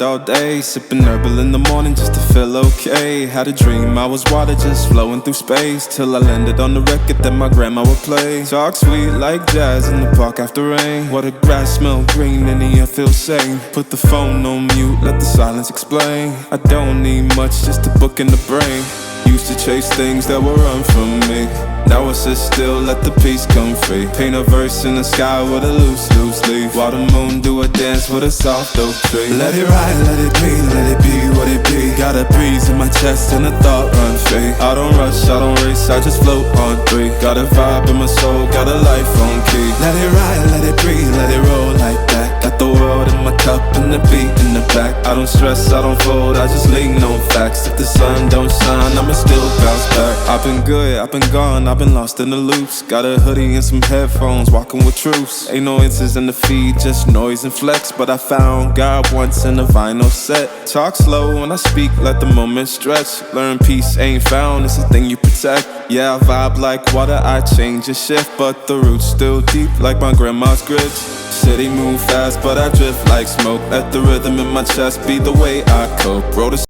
all day, sipping herbal in the morning just to feel okay. Had a dream I was water just flowing through space, till I landed on the record that my grandma would play. Talk sweet like jazz in the park after rain. What the grass smell green and the air feels sane. Put the phone on mute, let the silence explain. I don't need much, just a book in the brain. Used to chase things that would run from me. Now I sit still, let the peace come free. Paint a verse in the sky with a loose leaf, while the moon do a dance with a soft oak tree. Let it ride, let it be what it be. Got a breeze in my chest and a thought run free. I don't rush, I don't race, I just float on three. Got a vibe in my soul, got a life on key. Let it ride, let it breathe, let it roll like that. Got the world in my cup and the beat in the back. I don't stress, I don't fold, I just lean on facts. If the sun don't shine, I'ma still bounce back. I've been good, I've been gone, I've been lost in the loops. Got a hoodie and some headphones, walking with troops. Ain't no answers in the feed, just noise and flex. But I found God once in a vinyl set. Talk slow when I speak, let the moment stretch. Learn peace ain't found, it's a thing you protect. Yeah, I vibe like water, I change and shift, but the roots still deep like my grandma's grits. City move fast, but I drift like smoke. Let the rhythm in my chest be the way I cope. Wrote a